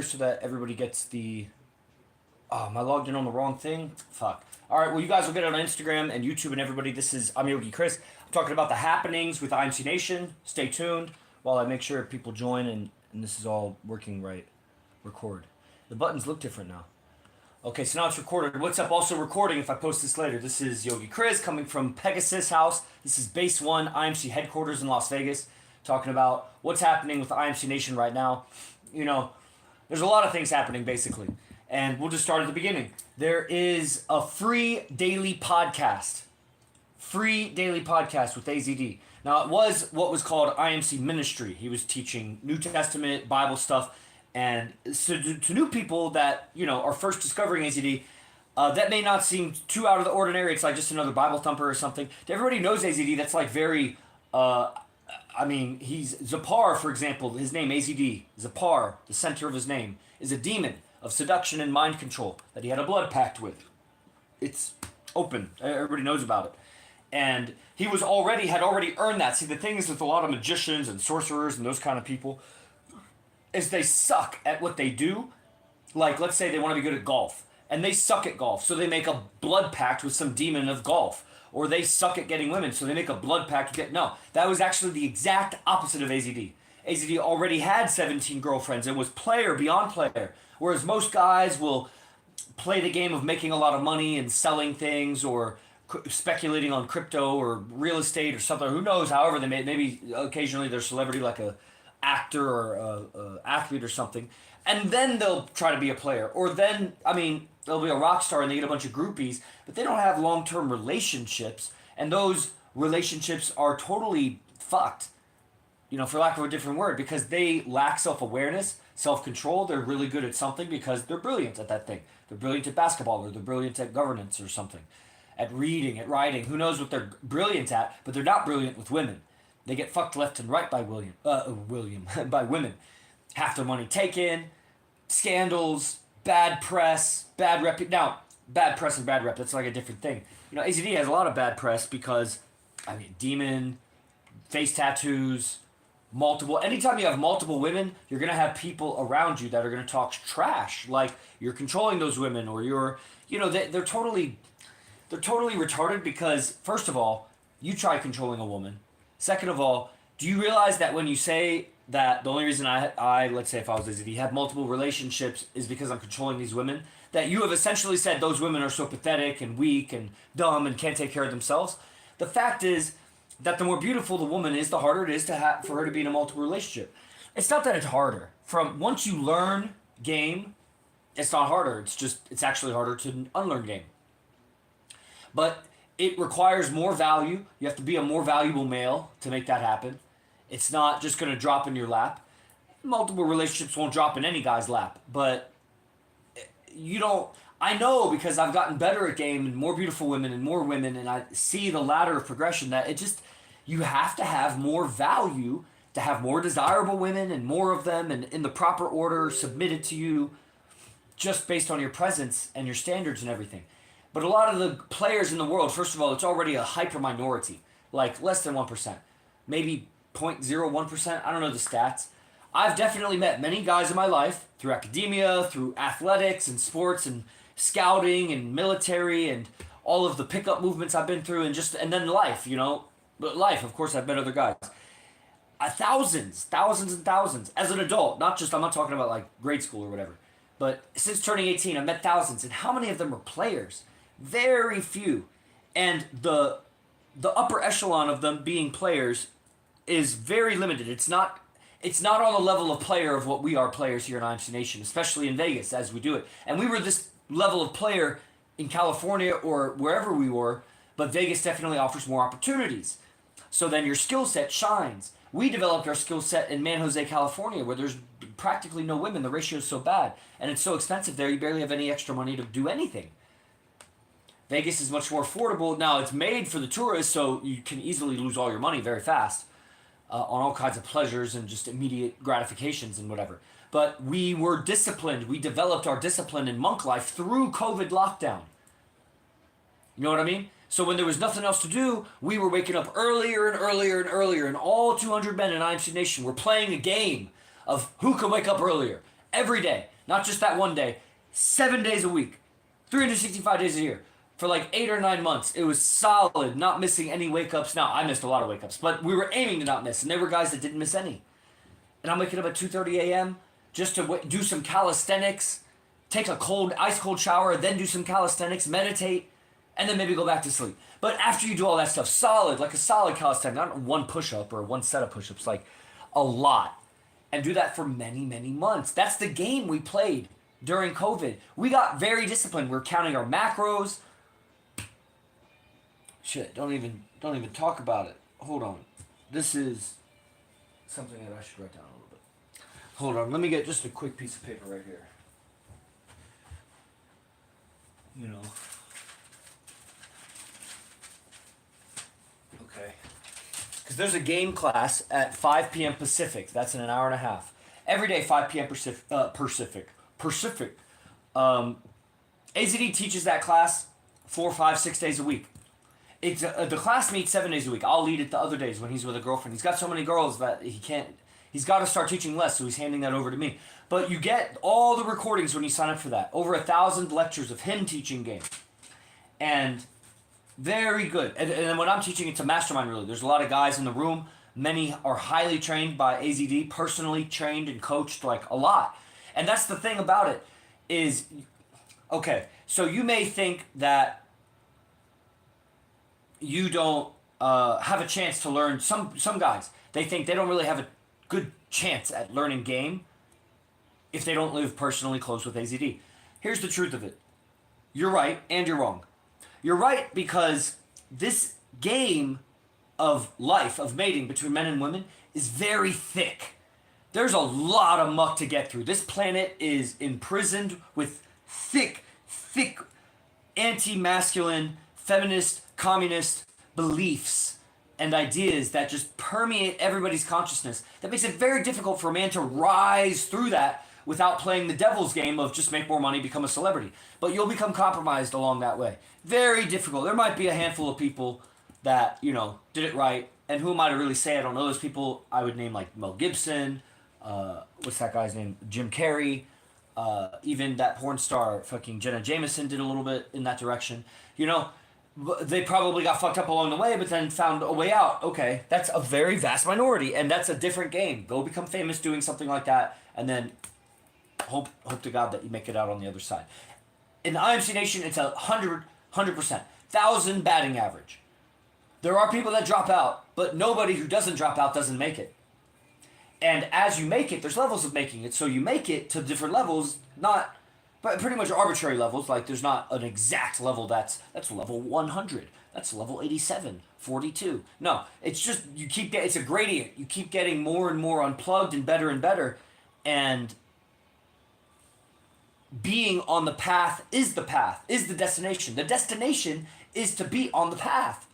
so that everybody gets the. Oh, am I logged in on the wrong thing? Fuck. All right, well, you guys will get it on Instagram and YouTube and everybody. I'm Yogi Chris. I'm talking about the happenings with IMC Nation. Stay tuned while I make sure people join and this is all working right. Record. The buttons look different now. Okay, so now it's recorded. What's up? Also recording if I post this later. This is Yogi Chris coming from Pegasus House. This is Base 1 IMC headquarters in Las Vegas, talking about what's happening with IMC Nation right now. You know, there's a lot of things happening basically. And we'll just start at the beginning. There is a free daily podcast. Free daily podcast with AZD. Now, it was what was called IMC Ministry. He was teaching New Testament, Bible stuff. And so to new people that, are first discovering AZD, that may not seem too out of the ordinary. It's like just another Bible thumper or something. To everybody who knows AZD, that's like very... he's Zapar, for example, his name, AZD, Zapar, the center of his name, is a demon of seduction and mind control that he had a blood pact with. It's open. Everybody knows about it. And he had already earned that. See, the thing is with a lot of magicians and sorcerers and those kind of people is they suck at what they do. Like, let's say they want to be good at golf, and they suck at golf, so they make a blood pact with some demon of golf. Or they suck at getting women, so they make a blood pact. No, that was actually the exact opposite of AZD. AZD already had 17 girlfriends and was player beyond player. Whereas most guys will play the game of making a lot of money and selling things or speculating on crypto or real estate or something. Who knows? However, they maybe occasionally they're a celebrity like a actor or a athlete or something. And then they'll try to be a player. Or then, they'll be a rock star and they get a bunch of groupies, but they don't have long-term relationships. And those relationships are totally fucked, for lack of a different word, because they lack self-awareness, self-control. They're really good at something because they're brilliant at that thing. They're brilliant at basketball, or they're brilliant at governance or something, at reading, at writing. Who knows what they're brilliant at, but they're not brilliant with women. They get fucked left and right by by women. Half their money taken, scandals, bad press, bad rep. Now, bad press and bad rep, that's like a different thing. AZD has a lot of bad press because, demon, face tattoos, multiple. Anytime you have multiple women, you're going to have people around you that are going to talk trash. Like, you're controlling those women or you're, they're totally retarded because, first of all, you try controlling a woman. Second of all, do you realize that when you say that the only reason I let's say if I was AZD, have multiple relationships is because I'm controlling these women, that you have essentially said those women are so pathetic and weak and dumb and can't take care of themselves? The fact is that the more beautiful the woman is, the harder it is for her to be in a multiple relationship. It's not that it's harder. From once you learn game, it's not harder. It's actually harder to unlearn game. But it requires more value. You have to be a more valuable male to make that happen. It's not just going to drop in your lap. Multiple relationships won't drop in any guy's lap, but you don't... I know because I've gotten better at game and more beautiful women and I see the ladder of progression that you have to have more value to have more desirable women and more of them and in the proper order submitted to you just based on your presence and your standards and everything. But a lot of the players in the world, first of all, it's already a hyper minority, like less than 1%, maybe 0.01%, I don't know the stats. I've definitely met many guys in my life through academia, through athletics and sports and scouting and military and all of the pickup movements I've been through and then life, But life, of course, I've met other guys. Thousands and thousands as an adult, I'm not talking about like grade school or whatever. But since turning 18, I've met thousands. And how many of them are players? Very few. And the upper echelon of them being players is very limited. It's not on the level of player of what we are players here in IMC Nation, especially in Vegas as we do it. And we were this level of player in California or wherever we were, but Vegas definitely offers more opportunities. So then your skill set shines. We developed our skill set in San Jose, California, where there's practically no women. The ratio is so bad, and it's so expensive there, you barely have any extra money to do anything. Vegas is much more affordable. Now, it's made for the tourists, so you can easily lose all your money very fast on all kinds of pleasures and just immediate gratifications and whatever. But we were disciplined. We developed our discipline in monk life through COVID lockdown. You know what I mean? So when there was nothing else to do, we were waking up earlier and earlier and earlier, and all 200 men in IMC Nation were playing a game of who can wake up earlier. every day, not just that one day, 7 days a week, 365 days a year. For like 8 or 9 months, it was solid, not missing any wake ups. Now, I missed a lot of wake ups, but we were aiming to not miss, and there were guys that didn't miss any. And I'm waking up at 2:30 a.m. just to do some calisthenics, take a ice cold shower, then do some calisthenics, meditate, and then maybe go back to sleep. But after you do all that stuff, solid, like a solid calisthenics, not one push up or one set of push ups, like a lot. And do that for many, many months. That's the game we played during COVID. We got very disciplined. We're counting our macros. Shit, don't even talk about it. Hold on. This is something that I should write down a little bit. Hold on, let me get just a quick piece of paper right here. You know. Okay. Because there's a game class at 5 p.m. Pacific. That's in an hour and a half. Every day, 5 p.m. Pacific. AZD teaches that class 4, 5, 6 days a week. It's the class meets 7 days a week. I'll lead it the other days when he's with a girlfriend. He's got so many girls that he can't. He's got to start teaching less, so he's handing that over to me. But you get all the recordings when you sign up for that. Over 1,000 lectures of him teaching game, and very good. And then when I'm teaching, it's a mastermind. Really, there's a lot of guys in the room. Many are highly trained by AZD, personally trained and coached, like a lot. And that's the thing about it is, okay. So you may think that you don't have a chance to learn. Some guys, they think they don't really have a good chance at learning game if they don't live personally close with AZD. Here's the truth of it. You're right and you're wrong. You're right because this game of life, of mating between men and women, is very thick. There's a lot of muck to get through. This planet is imprisoned with thick anti-masculine, feminist, communist beliefs and ideas that just permeate everybody's consciousness. That makes it very difficult for a man to rise through that without playing the devil's game of just make more money, become a celebrity. But you'll become compromised along that way. Very difficult. There might be a handful of people that, did it right. And who am I to really say? I don't know those people. I would name like Mel Gibson. What's that guy's name? Jim Carrey. Even that porn star, fucking Jenna Jameson, did a little bit in that direction. They probably got fucked up along the way, but then found a way out. Okay, that's a very vast minority, and that's a different game. Go become famous doing something like that, and then hope to God that you make it out on the other side. In the IMC Nation, it's 100%, 1,000 batting average. There are people that drop out, but nobody who doesn't drop out doesn't make it. And as you make it, there's levels of making it. So you make it to different levels, but pretty much arbitrary levels. Like there's not an exact level that's level 100. That's level 87, 42. No, it's just it's a gradient. You keep getting more and more unplugged and better. And being on the path, is the destination. The destination is to be on the path,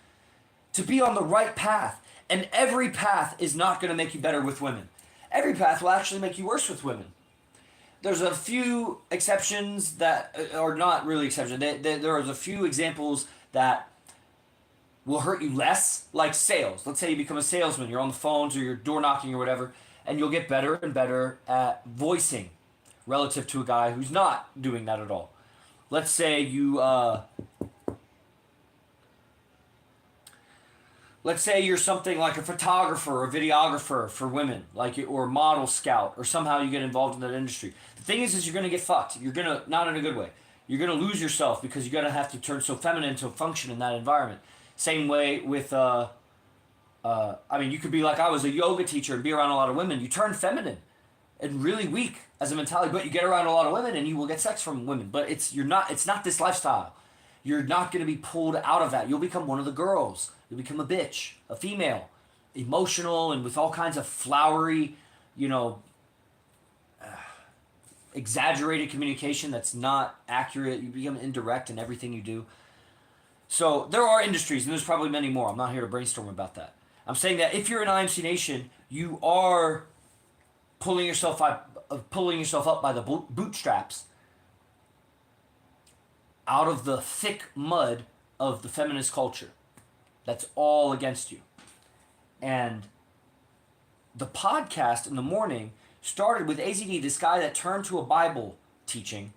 to be on the right path. And every path is not going to make you better with women. Every path will actually make you worse with women. There's a few exceptions that are not really exceptions. There's a few examples that will hurt you less, like sales. Let's say you become a salesman. You're on the phones or you're door knocking or whatever, and you'll get better and better at voicing relative to a guy who's not doing that at all. Let's say Let's say you're something like a photographer or videographer for women, or model scout, or somehow you get involved in that industry. The thing is you're going to get fucked. You're going to, not in a good way. You're going to lose yourself because you're going to have to turn so feminine to function in that environment. Same way with, you could be like I was a yoga teacher and be around a lot of women. You turn feminine and really weak as a mentality, but you get around a lot of women and you will get sex from women. But it's not this lifestyle. You're not going to be pulled out of that. You'll become one of the girls. You'll become a bitch, a female, emotional and with all kinds of flowery, exaggerated communication that's not accurate. You become indirect in everything you do. So there are industries, and there's probably many more. I'm not here to brainstorm about that. I'm saying that if you're in IMC Nation, you are pulling yourself up by the bootstraps out of the thick mud of the feminist culture. That's all against you. And the podcast in the morning started with AZD, this guy that turned to a Bible teaching,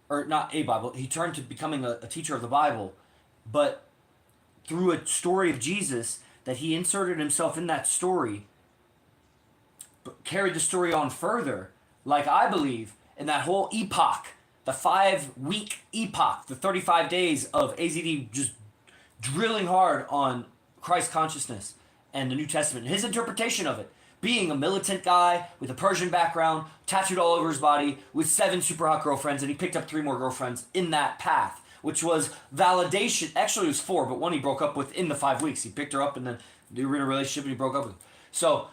or not a Bible, he turned to becoming a teacher of the Bible, but through a story of Jesus that he inserted himself in that story, but carried the story on further, like I believe, in that whole epoch, the 5-week epoch, the 35 days of AZD just drilling hard on Christ consciousness and the New Testament, his interpretation of it. Being a militant guy with a Persian background, tattooed all over his body, with 7 super hot girlfriends, and he picked up 3 more girlfriends in that path, which was validation. Actually, it was 4, but one he broke up with in the 5 weeks. He picked her up, and then they were in a relationship, and he broke up with her. So,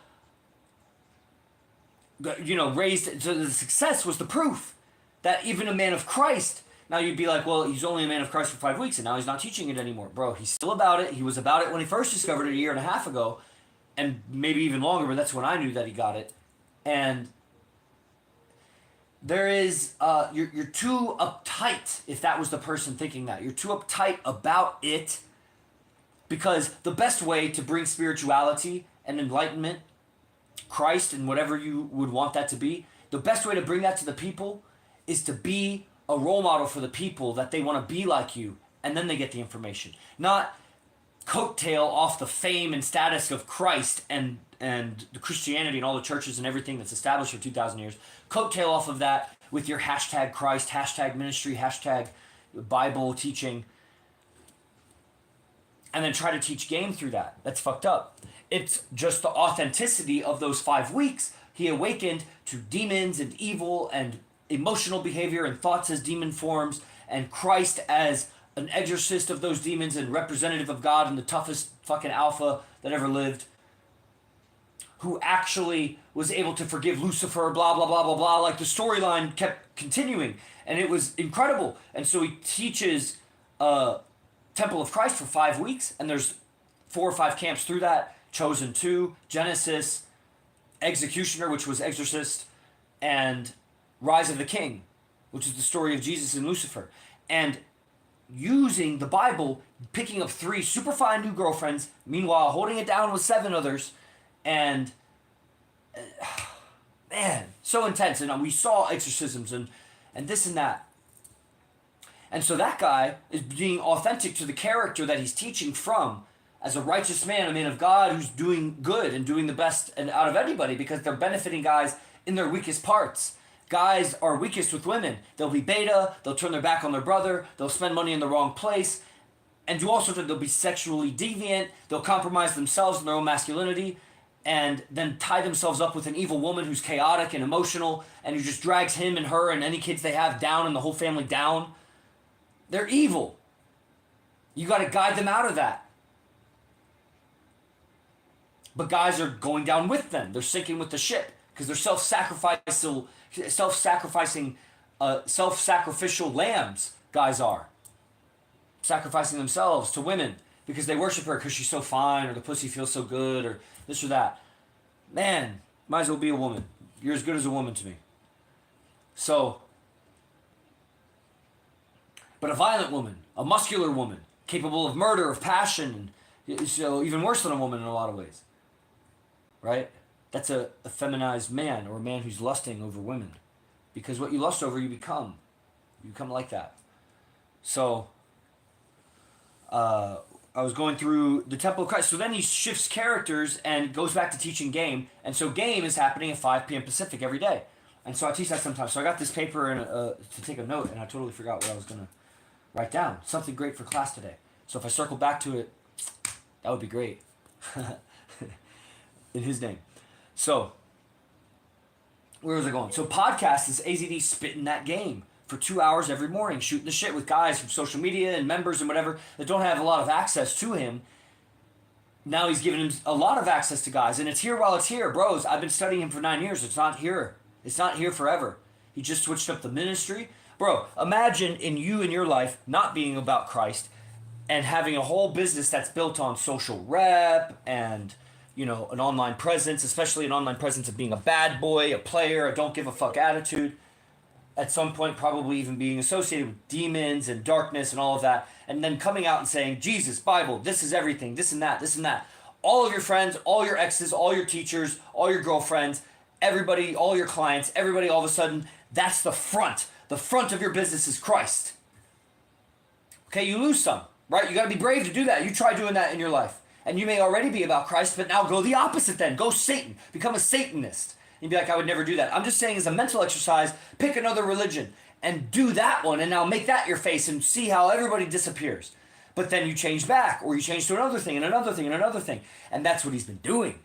raised to the success was the proof that even a man of Christ. Now you'd be like, well, he's only a man of Christ for 5 weeks, and now he's not teaching it anymore, bro. He's still about it. He was about it when he first discovered it a year and a half ago. And maybe even longer, but that's when I knew that he got it. And there is, you're too uptight if that was the person thinking that. You're too uptight about it, because the best way to bring spirituality and enlightenment, Christ and whatever you would want that to be, the best way to bring that to the people is to be a role model for the people that they want to be like you, and then they get the information. Not coattail off the fame and status of Christ and the Christianity and all the churches and everything that's established for 2,000 years. Coattail off of that with your hashtag Christ, hashtag ministry, hashtag Bible teaching, and then try to teach game through that. That's fucked up. It's just the authenticity of those 5 weeks. He awakened to demons and evil and emotional behavior and thoughts as demon forms, and Christ as an exorcist of those demons and representative of God and the toughest fucking alpha that ever lived, who actually was able to forgive Lucifer, blah, blah, blah, blah, blah. Like, the storyline kept continuing, and it was incredible. And so he teaches Temple of Christ for 5 weeks, and there's 4 or 5 camps through that. Chosen 2, Genesis, Executioner, which was Exorcist, and Rise of the King, which is the story of Jesus and Lucifer. And using the Bible, picking up 3 super fine new girlfriends, meanwhile holding it down with 7 others, and man, so intense. And we saw exorcisms and this and that. And so that guy is being authentic to the character that he's teaching from, as a righteous man, a man of God who's doing good and doing the best and out of anybody, because they're benefiting guys in their weakest parts. Guys are weakest with women. They'll be beta, they'll turn their back on their brother, they'll spend money in the wrong place, and do all sorts of, they'll be sexually deviant, they'll compromise themselves and their own masculinity, and then tie themselves up with an evil woman who's chaotic and emotional, and who just drags him and her and any kids they have down and the whole family down. They're evil. You got to guide them out of that. But guys are going down with them. They're sinking with the ship because they're self-sacrificial lambs. Guys are sacrificing themselves to women because they worship her because she's so fine, or the pussy feels so good, or this or that. Man, might as well be a woman. You're as good as a woman to me. So, but a violent woman, a muscular woman, capable of murder, of passion, so even worse than a woman in a lot of ways. Right? That's a feminized man, or a man who's lusting over women. Because what you lust over, you become. You become like that. So, I was going through the Temple of Christ. So then he shifts characters and goes back to teaching game. And so game is happening at 5 p.m. Pacific every day. And so I teach that sometimes. So I got this paper and to take a note, and I totally forgot what I was going to write down. Something great for class today. So if I circle back to it, that would be great. In his name. So, where was I going? So podcast is AZD spitting that game for 2 hours every morning, shooting the shit with guys from social media and members and whatever that don't have a lot of access to him. Now he's giving him a lot of access to guys, and it's here while it's here. Bros, I've been studying him for 9 years. It's not here. It's not here forever. He just switched up the ministry. Bro, imagine in your life not being about Christ and having a whole business that's built on social rep and, you know, an online presence, especially an online presence of being a bad boy, a player, a don't give a fuck attitude. At some point, probably even being associated with demons and darkness and all of that. And then coming out and saying, Jesus, Bible, this is everything, this and that, this and that. All of your friends, all your exes, all your teachers, all your girlfriends, everybody, all your clients, everybody all of a sudden, that's the front. The front of your business is Christ. Okay, you lose some, right? You got to be brave to do that. You try doing that in your life. And you may already be about Christ, but now go the opposite then. Go Satan. Become a Satanist. You'd be like, I would never do that. I'm just saying as a mental exercise, pick another religion and do that one and now make that your face and see how everybody disappears. But then you change back or you change to another thing and another thing and another thing. And that's what he's been doing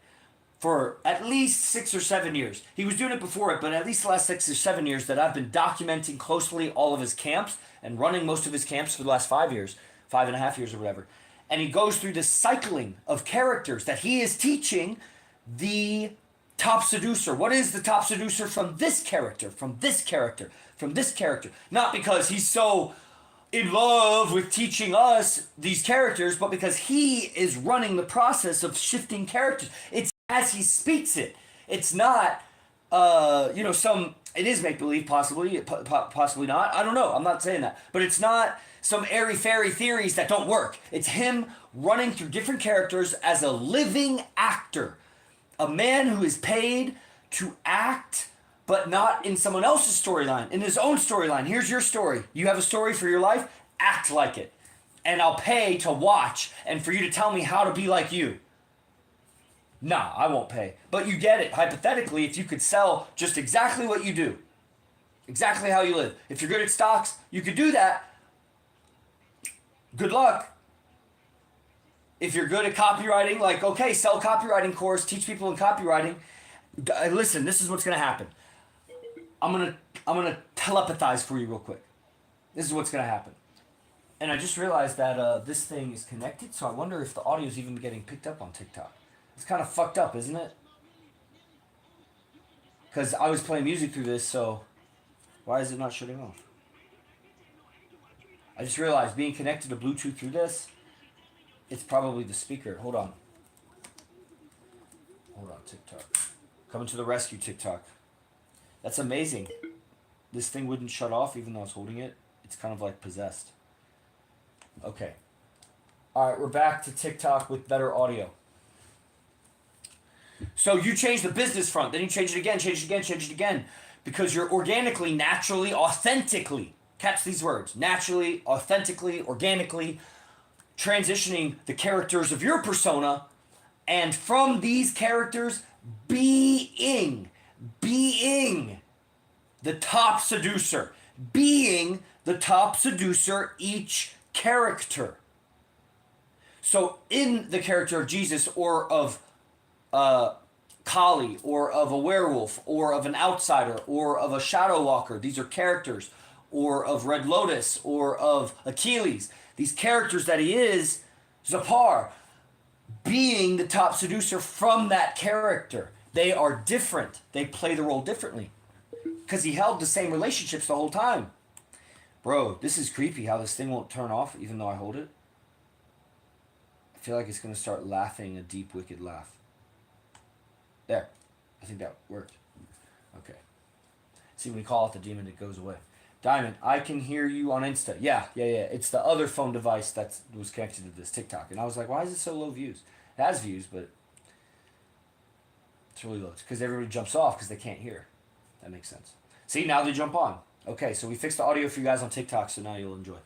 for at least 6 or 7 years. He was doing it before it, but at least the last 6 or 7 years that I've been documenting closely all of his camps and running most of his camps for the last 5 years, 5.5 years or whatever. And he goes through this cycling of characters that he is teaching the top seducer. What is the top seducer from this character, from this character, from this character? Not because he's so in love with teaching us these characters, but because he is running the process of shifting characters. It's as he speaks it. It's not, it is make-believe, possibly, possibly not. I don't know. I'm not saying that. But it's not some airy-fairy theories that don't work. It's him running through different characters as a living actor. A man who is paid to act, but not in someone else's storyline, in his own storyline. Here's your story. You have a story for your life? Act like it. And I'll pay to watch and for you to tell me how to be like you. Nah, I won't pay. But you get it. Hypothetically, if you could sell just exactly what you do, exactly how you live. If you're good at stocks, you could do that. Good luck. If you're good at copywriting, like, okay, sell a copywriting course, teach people in copywriting. Listen, this is what's going to happen. I'm gonna telepathize for you real quick. This is what's going to happen. And I just realized that this thing is connected, so I wonder if the audio is even getting picked up on TikTok. It's kind of fucked up, isn't it? Because I was playing music through this, so why is it not shutting off? I just realized being connected to Bluetooth through this, it's probably the speaker. Hold on. Hold on, TikTok. Coming to the rescue, TikTok. That's amazing. This thing wouldn't shut off even though I was holding it. It's kind of like possessed. Okay. All right, we're back to TikTok with better audio. So you change the business front, then you change it again, change it again, change it again. Because you're organically, naturally, authentically, catch these words, naturally, authentically, organically, transitioning the characters of your persona, and from these characters, being the top seducer. Being the top seducer, each character. So in the character of Jesus or of Kali, or of a werewolf, or of an outsider, or of a shadow walker. These are characters. Or of Red Lotus, or of Achilles. These characters that he is, Zapar, being the top seducer from that character. They are different. They play the role differently. Because he held the same relationships the whole time. Bro, this is creepy how this thing won't turn off even though I hold it. I feel like it's going to start laughing a deep, wicked laugh. There. I think that worked. Okay. See, when we call it the demon, it goes away. Diamond, I can hear you on Insta. Yeah. It's the other phone device that was connected to this TikTok. And I was like, why is it so low views? It has views, but it's really low. It's because everybody jumps off because they can't hear. That makes sense. See, now they jump on. Okay, so we fixed the audio for you guys on TikTok, so now you'll enjoy.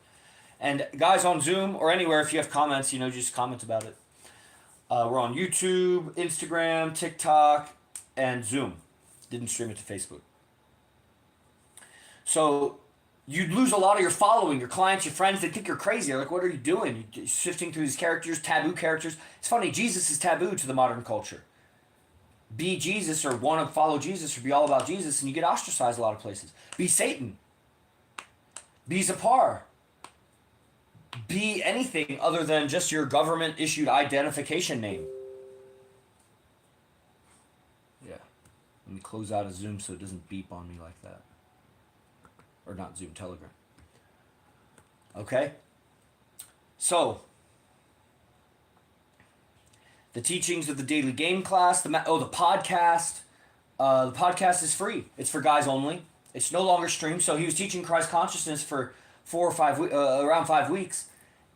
And guys on Zoom or anywhere, if you have comments, just comment about it. We're on YouTube, Instagram, TikTok, and Zoom. Didn't stream it to Facebook. So you'd lose a lot of your following, your clients, your friends. They think you're crazy. They're like, what are you doing? You're shifting through these characters, taboo characters. It's funny, Jesus is taboo to the modern culture. Be Jesus or want to follow Jesus or be all about Jesus, and you get ostracized a lot of places. Be Satan. Be Zapar. Be anything other than just your government-issued identification name. Yeah. Let me close out of Zoom so it doesn't beep on me like that. Or not Zoom, Telegram. Okay? So, the teachings of the Daily Game class, the podcast. The podcast is free. It's for guys only. It's no longer streamed. So he was teaching Christ consciousness for around 5 weeks,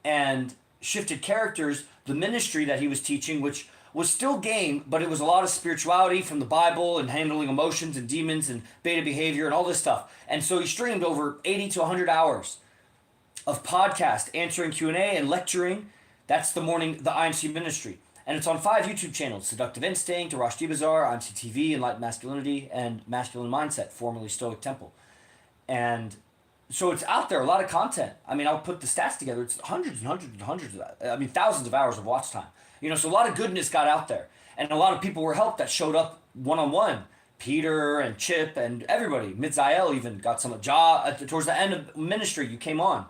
and shifted characters. The ministry that he was teaching, which was still game, but it was a lot of spirituality from the Bible and handling emotions and demons and beta behavior and all this stuff. And so he streamed over 80 to 100 hours of podcast, answering Q&A and lecturing. That's the IMC ministry. And it's on 5 YouTube channels: Seductive Instinct, Arash Bazaar, IMC TV, Enlightened Masculinity, and Masculine Mindset, formerly Stoic Temple. And so it's out there, a lot of content. I mean, I'll put the stats together. It's hundreds and hundreds and hundreds of that. I mean, thousands of hours of watch time. So a lot of goodness got out there. And a lot of people were helped that showed up one-on-one. Peter and Chip and everybody. Midzael even got some. Towards the end of ministry, you came on.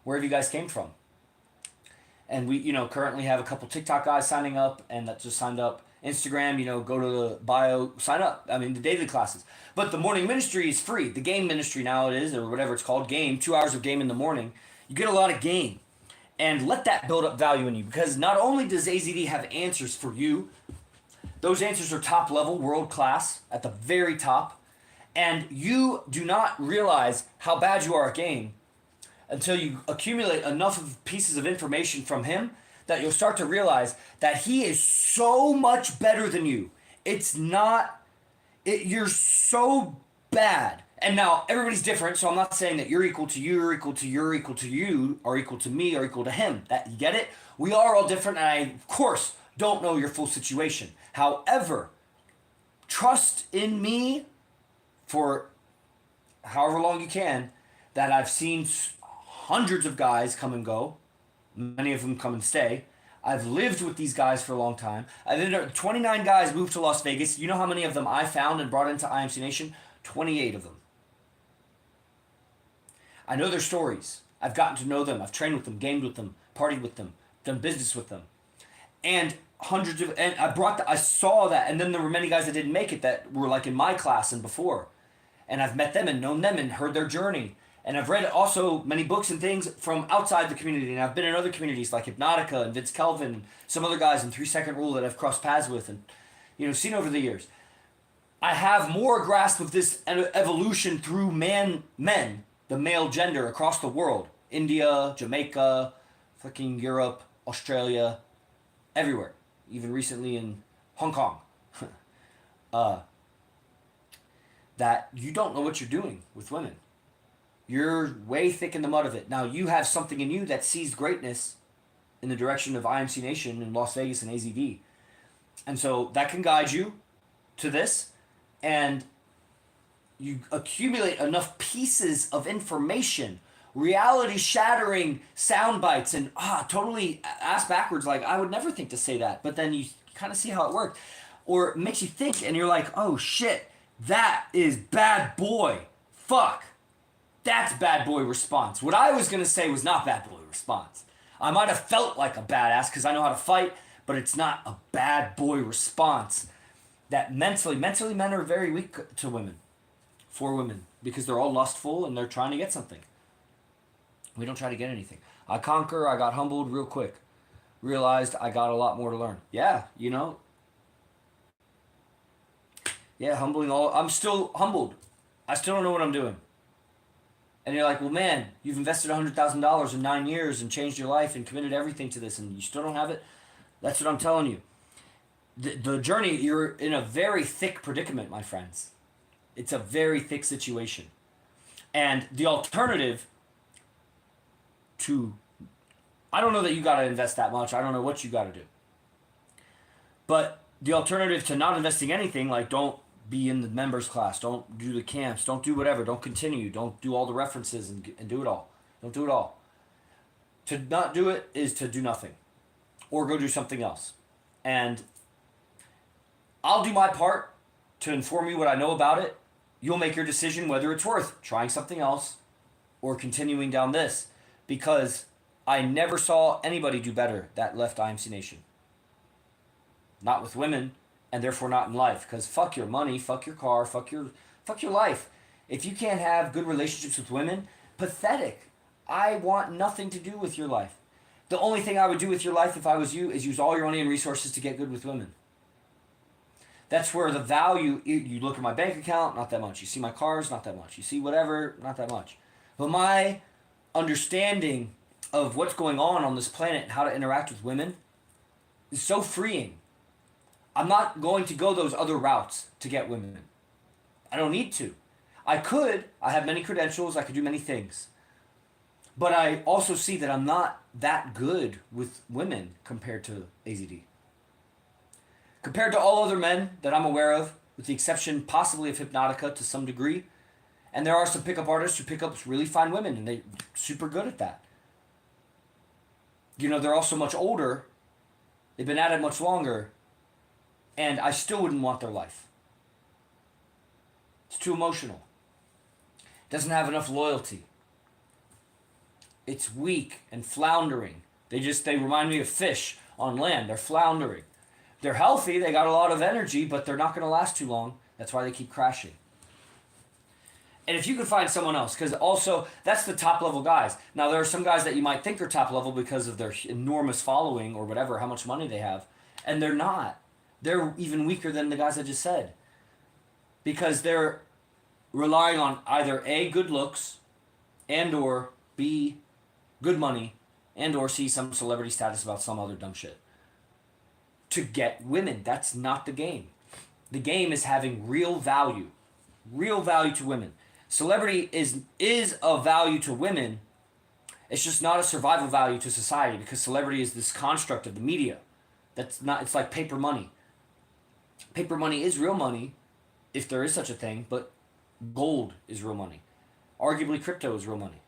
Wherever you guys came from. And we, currently have a couple TikTok guys signing up, and that just signed up. Instagram, go to the bio, sign up. I mean, the daily classes. But the morning ministry is free. The game ministry now it is, or whatever it's called, game, 2 hours of game in the morning. You get a lot of game. And let that build up value in you. Because not only does AZD have answers for you, those answers are top level, world class, at the very top. And you do not realize how bad you are at game until you accumulate enough of pieces of information from him that you'll start to realize that he is so much better than you. You're so bad. And now everybody's different, so I'm not saying that you're equal to you, or equal to you, or equal to you, or equal to me, or equal to him. You get it? We are all different, and I, of course, don't know your full situation. However, trust in me for however long you can, that I've seen hundreds of guys come and go. Many of them come and stay. I've lived with these guys for a long time. 29 guys moved to Las Vegas. You know how many of them I found and brought into IMC Nation? 28 of them. I know their stories. I've gotten to know them. I've trained with them, gamed with them, partied with them, done business with them. And I saw that, and then there were many guys that didn't make it that were like in my class and before. And I've met them and known them and heard their journey. And I've read also many books and things from outside the community. And I've been in other communities like Hypnotica and Vince Kelvin and some other guys in 3 Second Rule that I've crossed paths with and seen over the years. I have more grasp of this evolution through men, the male gender across the world. India, Jamaica, fucking Europe, Australia, everywhere. Even recently in Hong Kong. That you don't know what you're doing with women. You're way thick in the mud of it. Now, you have something in you that sees greatness in the direction of IMC Nation in Las Vegas and AZD. And so that can guide you to this. And you accumulate enough pieces of information, reality-shattering sound bites, and totally ass backwards, like, I would never think to say that. But then you kind of see how it worked. Or it makes you think, and you're like, oh, shit, that is bad boy. Fuck. That's bad boy response. What I was going to say was not bad boy response. I might have felt like a badass because I know how to fight, but it's not a bad boy response. That mentally men are very weak to women, for women, because they're all lustful and they're trying to get something. We don't try to get anything. I got humbled real quick. Realized I got a lot more to learn. Yeah, Yeah, I'm still humbled. I still don't know what I'm doing. And you're like, well, man, you've invested $100,000 in 9 years and changed your life and committed everything to this, and you still don't have it? That's what I'm telling you. The journey, you're in a very thick predicament, my friends. It's a very thick situation. And the alternative I don't know that you got to invest that much. I don't know what you got to do. But the alternative to not investing anything, like don't be in the members class, don't do the camps, don't do whatever, don't continue, don't do all the references and do it all. Don't do it all. To not do it is to do nothing or go do something else. And I'll do my part to inform you what I know about it. You'll make your decision whether it's worth trying something else or continuing down this, because I never saw anybody do better that left IMC Nation. Not with women, and therefore not in life, because fuck your money, fuck your car, fuck your life. If you can't have good relationships with women, pathetic. I want nothing to do with your life. The only thing I would do with your life if I was you is use all your money and resources to get good with women. That's where the value, you look at my bank account, not that much. You see my cars, not that much. You see whatever, not that much. But my understanding of what's going on this planet and how to interact with women is so freeing. I'm not going to go those other routes to get women. I don't need to. I could. I have many credentials. I could do many things. But I also see that I'm not that good with women compared to AZD. Compared to all other men that I'm aware of, with the exception possibly of Hypnotica to some degree, and there are some pickup artists who pick up really fine women, and they're super good at that. You know, they're also much older. They've been at it much longer, and I still wouldn't want their life. It's too emotional. Doesn't have enough loyalty. It's weak and floundering. They remind me of fish on land. They're floundering. They're healthy, they got a lot of energy, but they're not going to last too long. That's why they keep crashing. And if you could find someone else, because also that's the top level guys. Now there are some guys that you might think are top level because of their enormous following or whatever, how much money they have, and they're not. They're even weaker than the guys I just said, because they're relying on either A, good looks, and or B, good money, and or C, some celebrity status about some other dumb shit to get women. That's not the game. The game is having real value to women. Celebrity is of value to women. It's just not a survival value to society, because celebrity is this construct of the media. That's not. It's like paper money. Paper money is real money, if there is such a thing, but gold is real money. Arguably crypto is real money.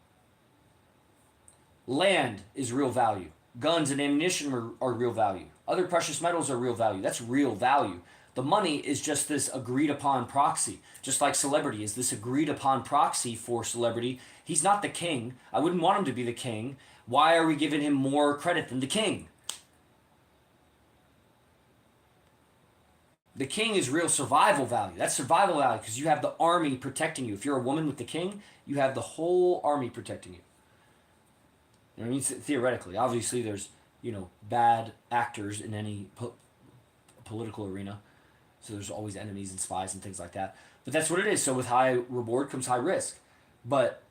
Land is real value. Guns and ammunition are real value. Other precious metals are real value. That's real value. The money is just this agreed upon proxy. Just like celebrity is this agreed upon proxy for celebrity. He's not the king. I wouldn't want him to be the king. Why are we giving him more credit than the king? The king is real survival value. That's survival value because you have the army protecting you. If you're a woman with the king, you have the whole army protecting you. You know what I mean? Theoretically. Obviously, there's, bad actors in any political arena. So there's always enemies and spies and things like that. But that's what it is. So with high reward comes high risk. But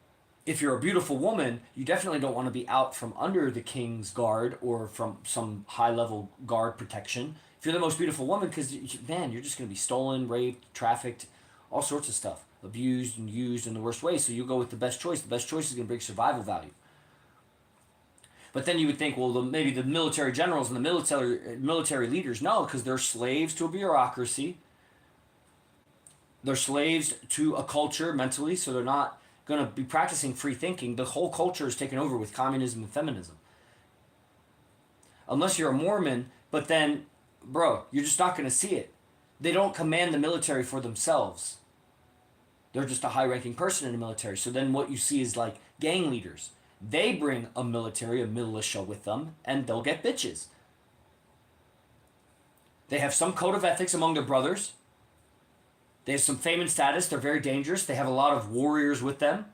if you're a beautiful woman, you definitely don't want to be out from under the king's guard or from some high-level guard protection. If you're the most beautiful woman, because, man, you're just going to be stolen, raped, trafficked, all sorts of stuff. Abused and used in the worst way. So you go with the best choice. The best choice is going to bring survival value. But then you would think, well, maybe the military generals and the military leaders, no, because they're slaves to a bureaucracy. They're slaves to a culture mentally, so they're not going to be practicing free thinking. The whole culture is taken over with communism and feminism. Unless you're a Mormon, but then, bro, you're just not going to see it. They don't command the military for themselves. They're just a high-ranking person in the military. So then what you see is like gang leaders. They bring a militia with them, and they'll get bitches. They have some code of ethics among their brothers. They have some fame and status. They're very dangerous. They have a lot of warriors with them.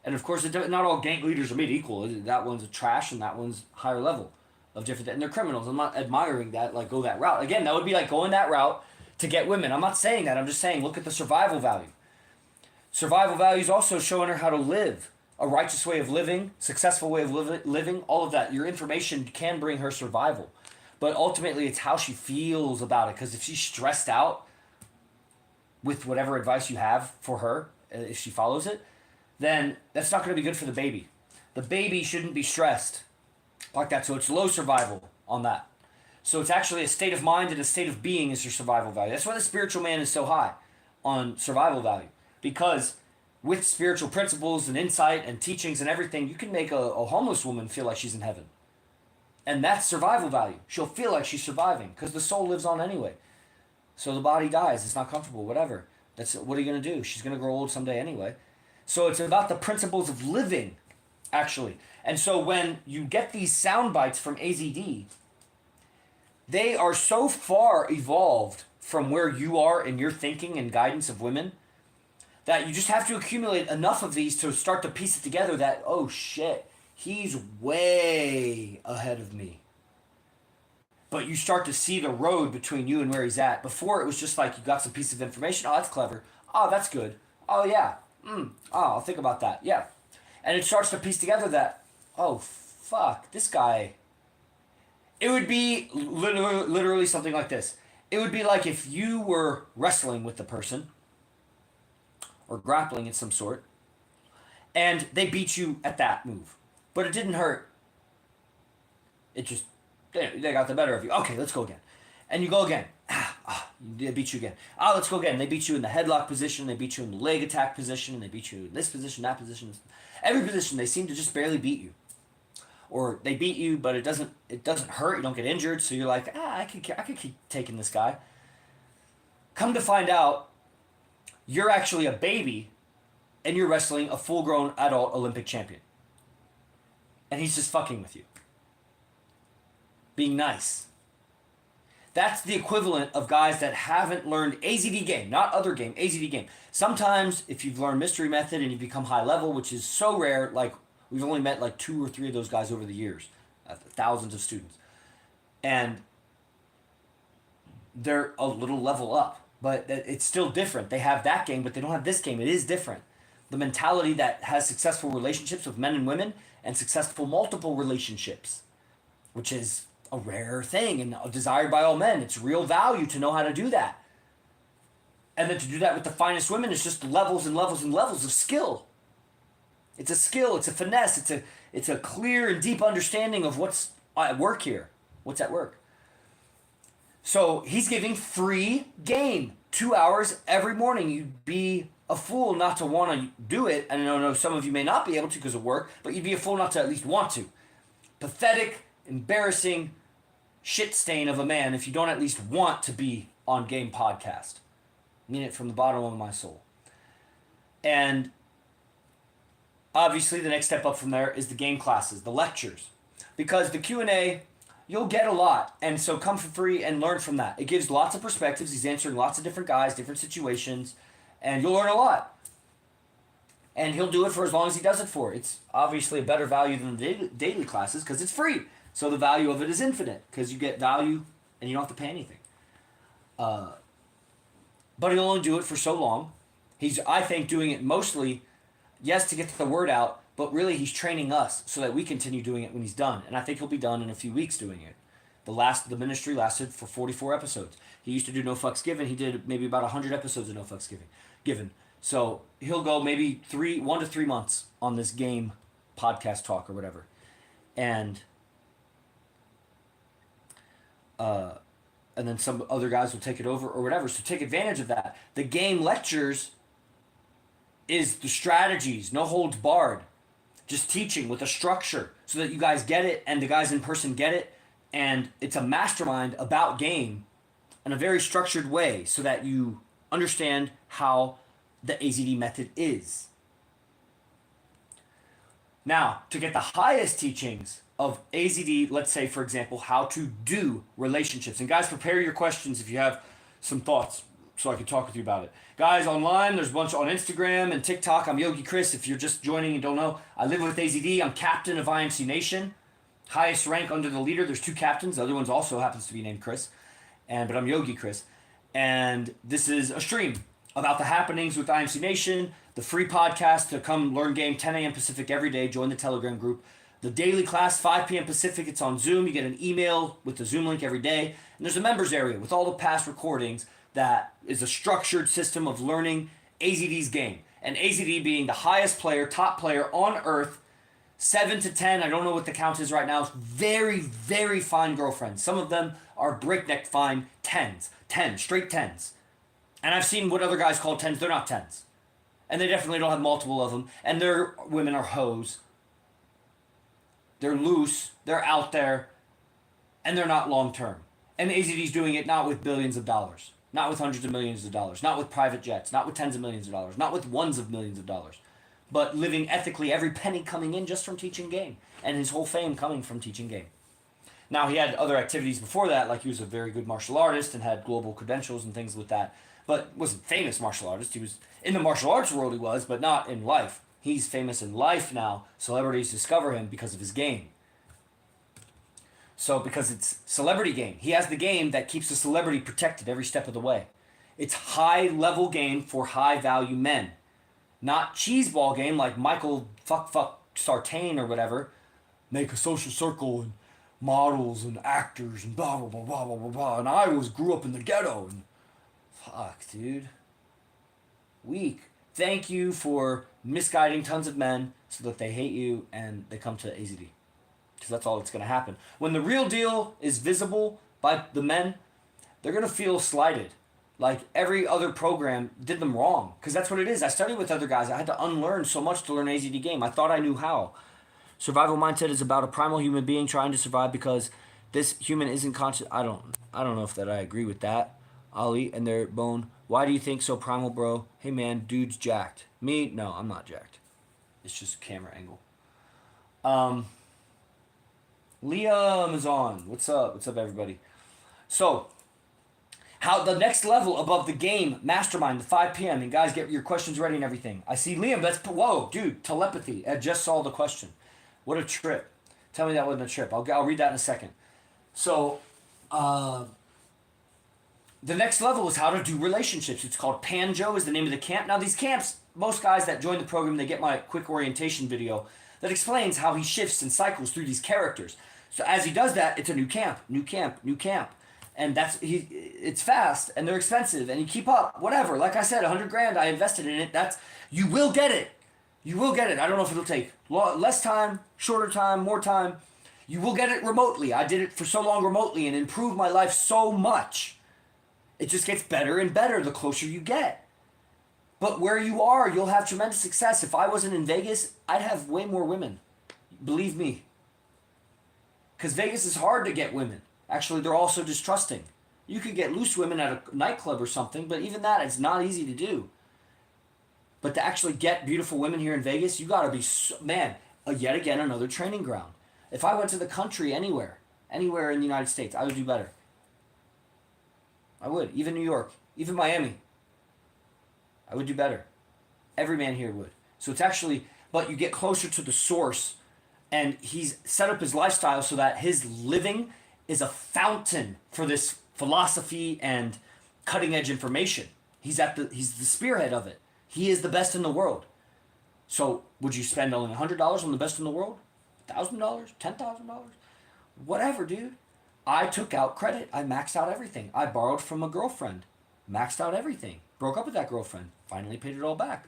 And of course, not all gang leaders are made equal. That one's a trash, and that one's higher level of different. And they're criminals. I'm not admiring that, like, go that route. Again, that would be like going that route to get women. I'm not saying that. I'm just saying, look at the survival value. Survival value is also showing her how to live. A righteous way of living, successful way of living, all of that. Your information can bring her survival. But ultimately, it's how she feels about it. Because if she's stressed out with whatever advice you have for her, if she follows it, then that's not going to be good for the baby. The baby shouldn't be stressed like that. So it's low survival on that. So it's actually a state of mind and a state of being is your survival value. That's why the spiritual man is so high on survival value. Because with spiritual principles and insight and teachings and everything, you can make a homeless woman feel like she's in heaven. And that's survival value. She'll feel like she's surviving because the soul lives on anyway. So the body dies. It's not comfortable, whatever. What are you going to do? She's going to grow old someday anyway. So it's about the principles of living, actually. And so when you get these sound bites from AZD, they are so far evolved from where you are in your thinking and guidance of women that you just have to accumulate enough of these to start to piece it together that, oh shit, he's way ahead of me. But you start to see the road between you and where he's at. Before it was just like you got some piece of information. Oh, that's clever. Oh, that's good. Oh, yeah. Oh, I'll think about that. Yeah. And it starts to piece together that, oh, fuck, this guy. It would be literally something like this. It would be like if you were wrestling with the person or grappling in some sort, and they beat you at that move, but it didn't hurt. It just they got the better of you. Okay, let's go again, and you go again. They beat you again. Let's go again. They beat you in the headlock position. They beat you in the leg attack position. They beat you in this position, that position, every position. They seem to just barely beat you, or they beat you, but it doesn't hurt. You don't get injured, so you're like, I could keep taking this guy. Come to find out, you're actually a baby, and you're wrestling a full-grown adult Olympic champion, and he's just fucking with you, being nice. That's the equivalent of guys that haven't learned AZD game, not other game, AZD game. Sometimes, if you've learned Mystery Method and you've become high level, which is so rare, like we've only met like 2 or 3 of those guys over the years, thousands of students, and they're a little level up, but it's still different. They have that game, but they don't have this game. It is different. The mentality that has successful relationships with men and women and successful multiple relationships, which is a rare thing and desired by all men. It's real value to know how to do that. And then to do that with the finest women is just levels and levels and levels of skill. It's a skill, it's a finesse, it's a clear and deep understanding of what's at work here. What's at work. So he's giving free game. 2 hours every morning. You'd be a fool not to want to do it. And I know some of you may not be able to because of work, but you'd be a fool not to at least want to. Pathetic, embarrassing shit stain of a man if you don't at least want to be on Game Podcast. I mean it from the bottom of my soul. And obviously the next step up from there is the game classes, the lectures. Because the Q&A, you'll get a lot. And so come for free and learn from that. It gives lots of perspectives. He's answering lots of different guys, different situations. And you'll learn a lot. And he'll do it for as long as he does it for. It's obviously a better value than the daily classes because it's free. So the value of it is infinite because you get value and you don't have to pay anything. But he'll only do it for so long. He's, I think, doing it mostly, yes, to get the word out, but really he's training us so that we continue doing it when he's done. And I think he'll be done in a few weeks doing it. The ministry lasted for 44 episodes. He used to do No Fucks Given. He did maybe about 100 episodes of No Fucks Given. So he'll go maybe 1 to 3 months on this game podcast talk or whatever. And then some other guys will take it over or whatever. So take advantage of that. The game lectures is the strategies, no holds barred. Just teaching with a structure so that you guys get it and the guys in person get it. And it's a mastermind about game in a very structured way so that you understand how the AZD method is. Now, to get the highest teachings of AZD, let's say, for example, how to do relationships. And guys, prepare your questions if you have some thoughts so I can talk with you about it. Guys, online, there's a bunch on Instagram and TikTok. I'm Yogi Chris. If you're just joining and don't know, I live with AZD. I'm captain of IMC Nation. Highest rank under the leader. There's 2 captains. The other one's also happens to be named Chris. But I'm Yogi Chris. And this is a stream about the happenings with IMC Nation, the free podcast to come learn game 10 a.m. Pacific every day. Join the Telegram group. The daily class, 5 p.m. Pacific. It's on Zoom. You get an email with the Zoom link every day. And there's a members area with all the past recordings that is a structured system of learning AZD's game. And AZD being the highest player, top player on Earth, 7 to 10, I don't know what the count is right now, very, very fine girlfriends. Some of them are breakneck fine 10s, 10, straight 10s. And I've seen what other guys call 10s, they're not 10s. And they definitely don't have multiple of them. And their women are hoes. They're loose, they're out there, and they're not long term. And AZD's doing it not with billions of dollars, not with hundreds of millions of dollars, not with private jets, not with tens of millions of dollars, not with ones of millions of dollars, but living ethically, every penny coming in just from teaching game, and his whole fame coming from teaching game. Now, he had other activities before that, like he was a very good martial artist and had global credentials and things with that, but wasn't famous martial artist. He was in the martial arts world, he was, but not in life. He's famous in life now. Celebrities discover him because of his game. So because it's celebrity game. He has the game that keeps the celebrity protected every step of the way. It's high level game for high value men. Not cheeseball game like Michael fuck Sartain or whatever. Make a social circle and models and actors and blah blah blah blah blah blah blah. And I grew up in the ghetto and fuck, dude. Weak. Thank you for misguiding tons of men so that they hate you and they come to AZD. Because that's all that's going to happen. When the real deal is visible by the men, they're going to feel slighted. Like every other program did them wrong. Because that's what it is. I studied with other guys. I had to unlearn so much to learn AZD game. I thought I knew how. Survival mindset is about a primal human being trying to survive because this human isn't conscious. I don't know if that I agree with that. Ali and their bone. Why do you think so primal, bro? Hey man, dude's jacked. Me? No, I'm not jacked. It's just camera angle. Liam is on. What's up? What's up, everybody? So, how the next level above the game, mastermind, the 5 p.m. And guys, get your questions ready and everything. I see Liam. Whoa, dude, telepathy. I just saw the question. What a trip. Tell me that wasn't a trip. I'll read that in a second. So, the next level is how to do relationships. It's called Panjo is the name of the camp. Now these camps, most guys that join the program, they get my quick orientation video that explains how he shifts and cycles through these characters. So as he does that, it's a new camp. And it's fast and they're expensive and you keep up, whatever. Like I said, $100,000 I invested in it. You will get it. You will get it. I don't know if it'll take less time, shorter time, more time. You will get it remotely. I did it for so long remotely and improved my life so much. It just gets better and better the closer you get. But where you are, you'll have tremendous success. If I wasn't in Vegas, I'd have way more women. Believe me. Because Vegas is hard to get women. Actually, they're also distrusting. You could get loose women at a nightclub or something, but even that, it's not easy to do. But to actually get beautiful women here in Vegas, you gotta be, yet again, another training ground. If I went to the country anywhere in the United States, I would do better. I would. Even New York. Even Miami. I would do better. Every man here would. So it's actually, but you get closer to the source, and he's set up his lifestyle so that his living is a fountain for this philosophy and cutting edge information. He's the spearhead of it. He is the best in the world. So would you spend only $100 on the best in the world? $1,000? $10,000? Whatever, dude. I took out credit. I maxed out everything. I borrowed from a girlfriend. Maxed out everything. Broke up with that girlfriend. Finally paid it all back.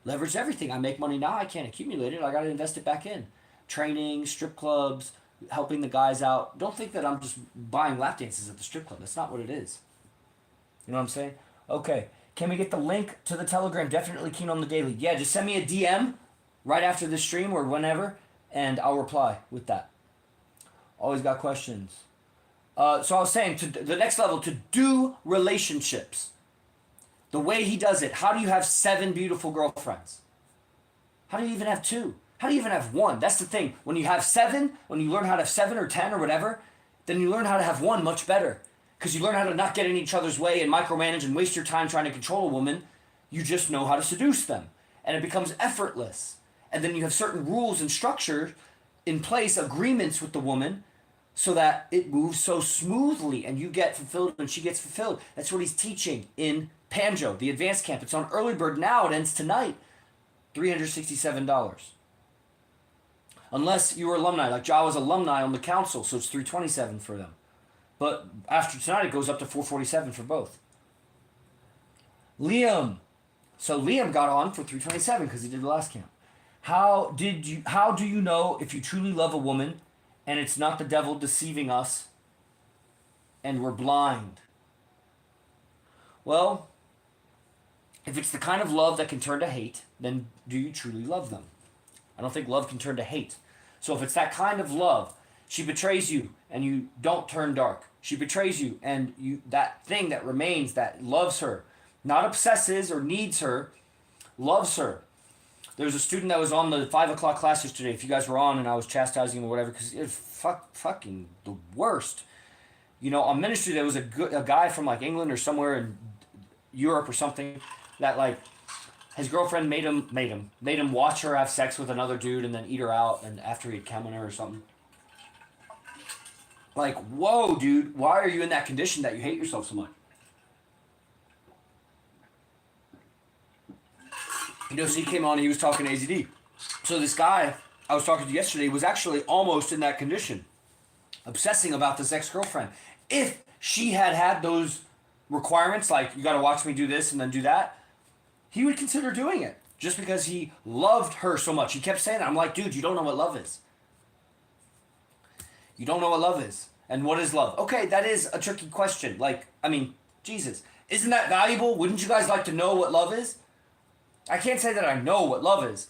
Leveraged everything. I make money now. I can't accumulate it. I got to invest it back in. Training, strip clubs, helping the guys out. Don't think that I'm just buying lap dances at the strip club. That's not what it is. You know what I'm saying? Okay. Can we get the link to the Telegram? Definitely keen on the daily. Yeah, just send me a DM right after the stream or whenever, and I'll reply with that. Always got questions. So I was saying, to the next level, to do relationships. The way he does it. How do you have 7 beautiful girlfriends? How do you even have 2? How do you even have 1? That's the thing. When you have 7, when you learn how to have 7 or 10 or whatever, then you learn how to have 1 much better. Because you learn how to not get in each other's way and micromanage and waste your time trying to control a woman. You just know how to seduce them. And it becomes effortless. And then you have certain rules and structure in place, agreements with the woman, so that it moves so smoothly and you get fulfilled and she gets fulfilled. That's what he's teaching in Panjo, the advanced camp. It's on early bird now. It ends tonight. $367. Unless you were alumni, like Jawa's alumni on the council, so it's $327 for them. But after tonight, it goes up to $447 for both. Liam. So Liam got on for $327 because he did the last camp. How do you know if you truly love a woman and it's not the devil deceiving us and we're blind? Well, if it's the kind of love that can turn to hate, then do you truly love them? I don't think love can turn to hate. So if it's that kind of love, she betrays you and you don't turn dark. She betrays you and that thing that remains that loves her, not obsesses or needs her, loves her. There's a student that was on the 5 o'clock class yesterday. If you guys were on and I was chastising him or whatever, because it was fucking the worst. You know, on ministry there was a guy from like England or somewhere in Europe or something that like his girlfriend made him watch her have sex with another dude and then eat her out and after he'd come on her or something. Like, whoa, dude, why are you in that condition that you hate yourself so much? You know, so he came on and he was talking to AZD. So this guy I was talking to yesterday was actually almost in that condition. obsessing about this ex-girlfriend. If she had had those requirements, like you got to watch me do this and then do that, he would consider doing it just because he loved her so much. He kept saying that. I'm like, dude, you don't know what love is. You don't know what love is. And what is love? Okay, that is a tricky question. Like, I mean, Jesus, isn't that valuable? Wouldn't you guys like to know what love is? I can't say that I know what love is,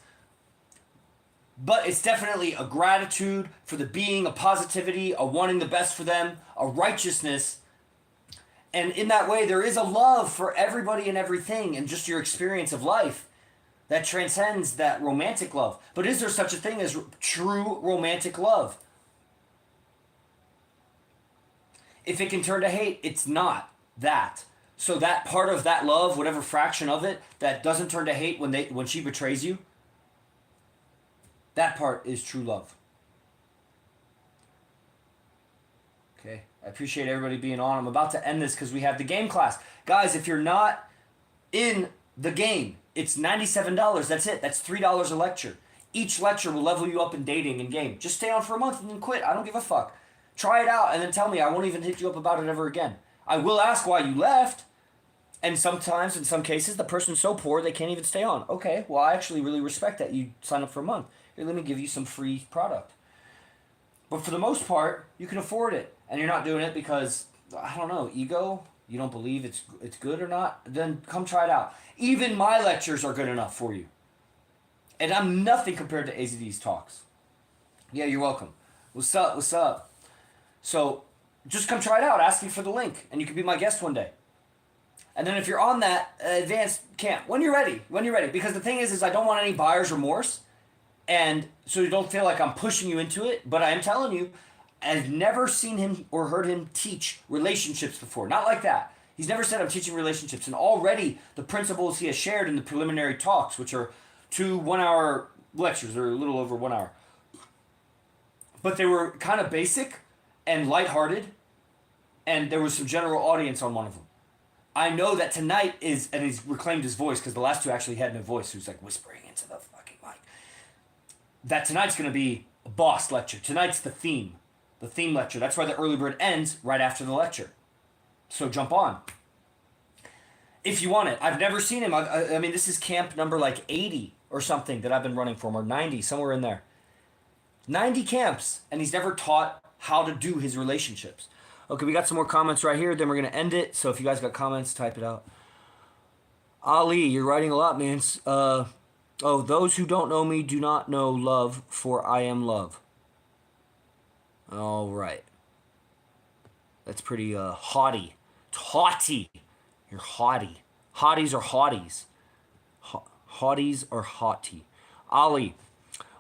but it's definitely a gratitude for the being, a positivity, a wanting the best for them, a righteousness. And in that way, there is a love for everybody and everything and just your experience of life that transcends that romantic love. But is there such a thing as true romantic love? If it can turn to hate, it's not that. So that part of that love, whatever fraction of it, that doesn't turn to hate when she betrays you, that part is true love. Okay, I appreciate everybody being on. I'm about to end this because we have the game class. Guys, if you're not in the game, it's $97. That's it. That's $3 a lecture. Each lecture will level you up in dating and game. Just stay on for a month and then quit. I don't give a fuck. Try it out and then tell me. I won't even hit you up about it ever again. I will ask why you left. And sometimes, in some cases, the person's so poor they can't even stay on. Okay, well, I actually really respect that you sign up for a month. Here, let me give you some free product. But for the most part, you can afford it. And you're not doing it because, I don't know, ego? You don't believe it's good or not? Then come try it out. Even my lectures are good enough for you. And I'm nothing compared to AZD's talks. Yeah, you're welcome. What's up? What's up? So, just come try it out. Ask me for the link. And you can be my guest one day. And then if you're on that advanced camp, when you're ready. Because the thing is I don't want any buyer's remorse. And so you don't feel like I'm pushing you into it. But I am telling you, I've never seen him or heard him teach relationships before. Not like that. He's never said I'm teaching relationships. And already the principles he has shared in the preliminary talks, which are 2 1-hour lectures, or a little over 1 hour. But they were kind of basic and lighthearted. And there was some general audience on one of them. I know that tonight is, and he's reclaimed his voice because the last 2 actually had no voice. He was like whispering into the fucking mic. That tonight's going to be a boss lecture. Tonight's the theme lecture. That's why the early bird ends right after the lecture. So jump on. If you want it. I've never seen him. I mean, this is camp number like 80 or something that I've been running for him, or 90, somewhere in there. 90 camps, and he's never taught how to do his relationships. Okay, we got some more comments right here. Then we're going to end it. So if you guys got comments, type it out. Ali, you're writing a lot, man. Those who don't know me do not know love, for I am love. All right. That's pretty haughty. It's haughty. You're haughty. Hotties are haughties. Haughties are haughty. Ali,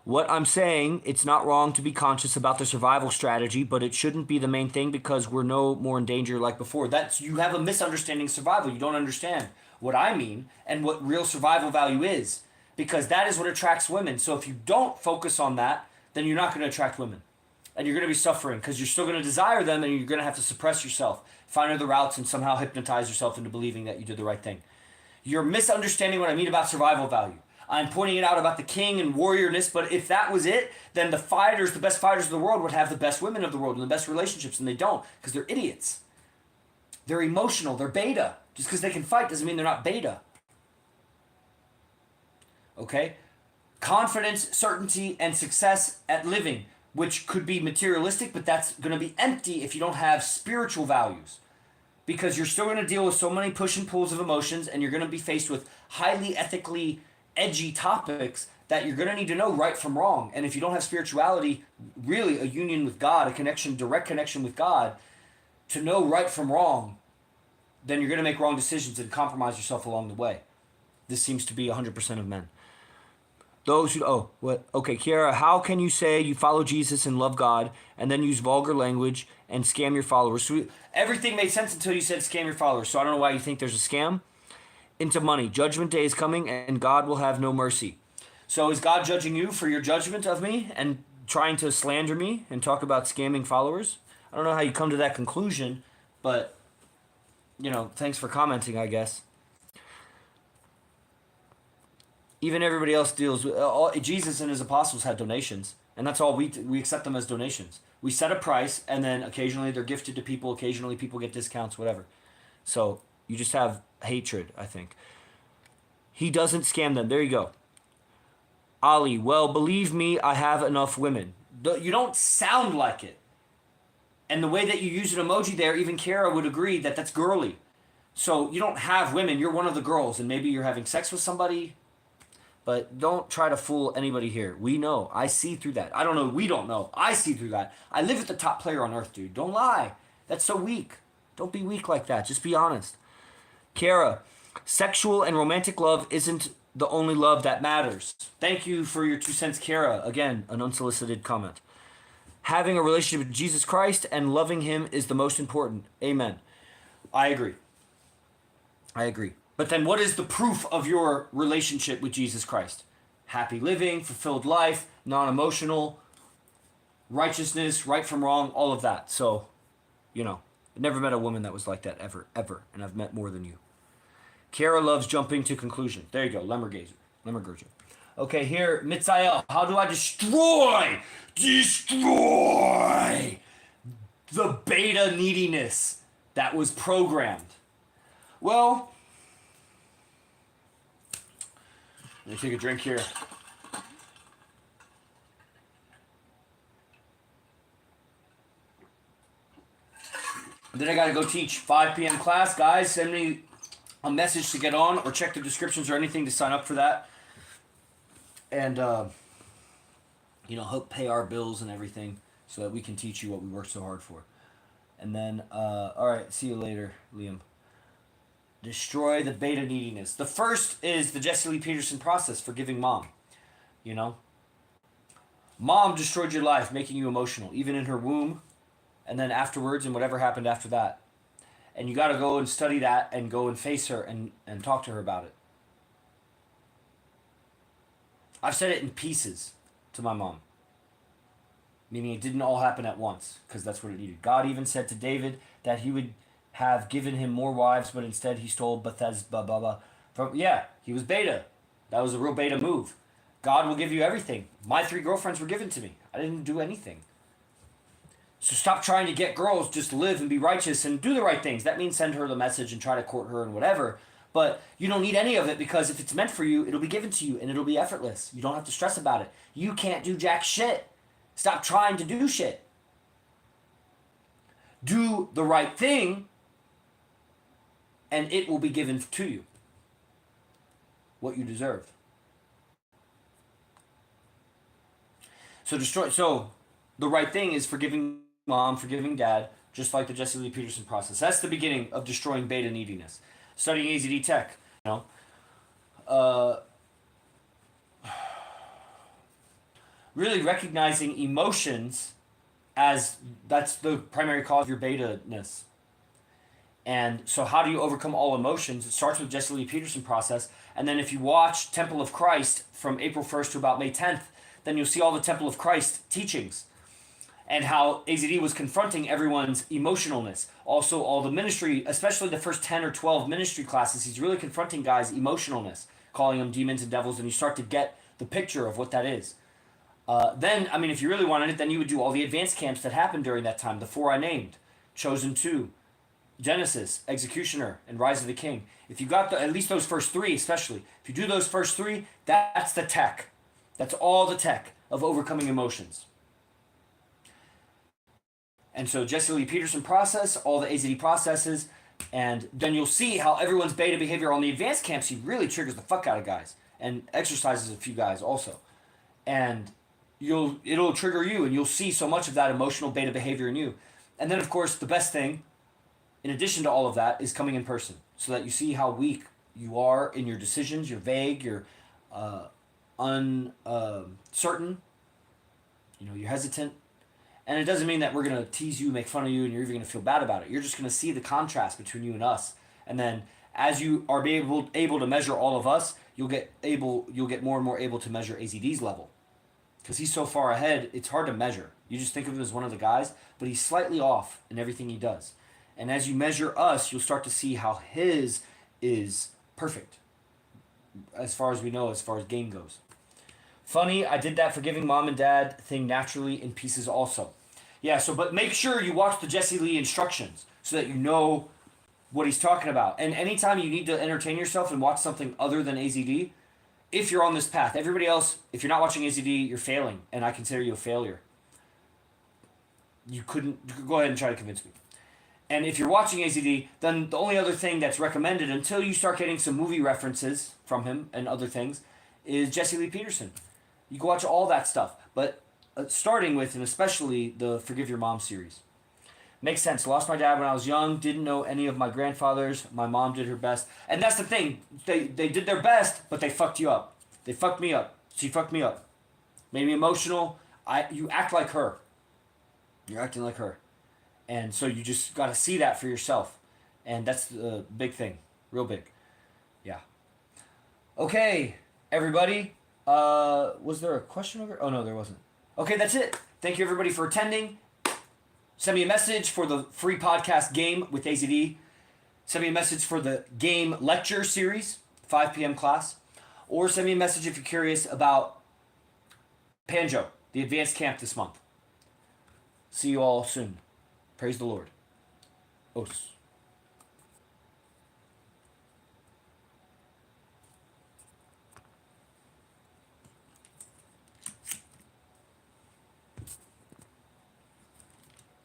what I'm saying, it's not wrong to be conscious about the survival strategy, but it shouldn't be the main thing because we're no more in danger like before. You have a misunderstanding of survival. You don't understand what I mean and what real survival value is, because that is what attracts women. So if you don't focus on that, then you're not going to attract women. And you're going to be suffering because you're still going to desire them, and you're going to have to suppress yourself, find other routes, and somehow hypnotize yourself into believing that you did the right thing. You're misunderstanding what I mean about survival value. I'm pointing it out about the king and warriorness, but if that was it, then the best fighters of the world would have the best women of the world and the best relationships, and they don't because they're idiots. They're emotional. They're beta. Just because they can fight doesn't mean they're not beta. Okay? Confidence, certainty, and success at living, which could be materialistic, but that's going to be empty if you don't have spiritual values. Because you're still going to deal with so many push and pulls of emotions, and you're going to be faced with highly ethically edgy topics that you're going to need to know right from wrong. And if you don't have spirituality, really a union with God, a connection, direct connection with God, to know right from wrong, then you're going to make wrong decisions and compromise yourself along the way. This seems to be 100% of men. Those who, okay, Kiara, how can you say you follow Jesus and love God and then use vulgar language and scam your followers? So everything made sense until you said scam your followers. So I don't know why you think there's a scam. Into money. Judgment day is coming and God will have no mercy. So is God judging you for your judgment of me and trying to slander me and talk about scamming followers? I don't know how you come to that conclusion, but, thanks for commenting, I guess. Even everybody else deals with Jesus and his apostles had donations, and that's all we accept them as donations. We set a price, and then occasionally they're gifted to people. Occasionally people get discounts, whatever. So you just have hatred, I think. He doesn't scam them. There you go. Ali, well, believe me, I have enough women. You don't sound like it. And the way that you use an emoji there, even Kara would agree that that's girly. So you don't have women, you're one of the girls, and maybe you're having sex with somebody. But don't try to fool anybody here. We know. I see through that. I don't know. We don't know. I see through that. I live with the top player on earth, dude. Don't lie. That's so weak. Don't be weak like that. Just be honest. Kara, sexual and romantic love isn't the only love that matters. Thank you for your 2 cents, Kara. Again, an unsolicited comment. Having a relationship with Jesus Christ and loving him is the most important. Amen. I agree. I agree. But then what is the proof of your relationship with Jesus Christ? Happy living, fulfilled life, non-emotional, righteousness, right from wrong, all of that. So, I've never met a woman that was like that ever. And I've met more than you. Kara loves jumping to conclusion. There you go, Lemmergerger. Okay, here, Mitzael. How do I destroy the beta neediness that was programmed? Well, let me take a drink here. Then I gotta go teach 5 p.m. class. Guys, send me a message to get on or check the descriptions or anything to sign up for that. And, help pay our bills and everything so that we can teach you what we worked so hard for. And then, all right, see you later, Liam. Destroy the beta neediness. The first is the Jesse Lee Peterson process, forgiving mom. Mom destroyed your life, making you emotional, even in her womb, and then afterwards and whatever happened after that. And you got to go and study that and go and face her and talk to her about it. I've said it in pieces to my mom. Meaning it didn't all happen at once, because that's what it needed. God even said to David that he would have given him more wives, but instead he stole Bethesda. He was beta. That was a real beta move. God will give you everything. My 3 girlfriends were given to me. I didn't do anything. So stop trying to get girls, just live and be righteous and do the right things. That means send her the message and try to court her and whatever. But you don't need any of it, because if it's meant for you, it'll be given to you and it'll be effortless. You don't have to stress about it. You can't do jack shit. Stop trying to do shit. Do the right thing and it will be given to you. What you deserve. So the right thing is forgiving mom, forgiving dad, just like the Jesse Lee Peterson process. That's the beginning of destroying beta neediness. Studying AZD Tech, really recognizing emotions as that's the primary cause of your beta-ness. And so how do you overcome all emotions? It starts with Jesse Lee Peterson process. And then if you watch Temple of Christ from April 1st to about May 10th, then you'll see all the Temple of Christ teachings and how AZD was confronting everyone's emotionalness. Also, all the ministry, especially the first 10 or 12 ministry classes, he's really confronting guys' emotionalness, calling them demons and devils, and you start to get the picture of what that is. Then, if you really wanted it, then you would do all the advanced camps that happened during that time, the 4 I named, Chosen 2, Genesis, Executioner, and Rise of the King. If you got at least those first 3, especially, if you do those first 3, that's the tech. That's all the tech of overcoming emotions. And so Jesse Lee Peterson process, all the AZD processes, and then you'll see how everyone's beta behavior on the advanced camps, he really triggers the fuck out of guys and exercises a few guys also. And it'll trigger you, and you'll see so much of that emotional beta behavior in you. And then, of course, the best thing, in addition to all of that, is coming in person so that you see how weak you are in your decisions. You're vague, you're uncertain, you're hesitant. And it doesn't mean that we're going to tease you, make fun of you, and you're even going to feel bad about it. You're just going to see the contrast between you and us. And then as you are able to measure all of us, you'll get more and more able to measure AZD's level. Because he's so far ahead, it's hard to measure. You just think of him as one of the guys, but he's slightly off in everything he does. And as you measure us, you'll start to see how his is perfect. as far as we know, as far as game goes. Funny, I did that forgiving mom and dad thing naturally in pieces also. Yeah, so but make sure you watch the Jesse Lee instructions so that you know what he's talking about. And anytime you need to entertain yourself and watch something other than AZD, if you're on this path, everybody else, if you're not watching AZD, you're failing, and I consider you a failure. You couldn't go ahead and try to convince me. And if you're watching AZD, then the only other thing that's recommended until you start getting some movie references from him and other things is Jesse Lee Peterson. You can watch all that stuff, but starting with and especially the Forgive Your Mom series. Makes sense. Lost my dad when I was young. Didn't know any of my grandfathers. My mom did her best. And that's the thing. They did their best, but they fucked you up. They fucked me up. She fucked me up. Made me emotional. You act like her. You're acting like her. And so you just got to see that for yourself. And that's the big thing. Real big. Yeah. Okay, everybody. Was there a question over? Oh, no, there wasn't. Okay, that's it. Thank you, everybody, for attending. Send me a message for the free podcast Game with AZD. Send me a message for the Game lecture series, 5 p.m. class. Or send me a message if you're curious about Panjo, the advanced camp this month. See you all soon. Praise the Lord. Os.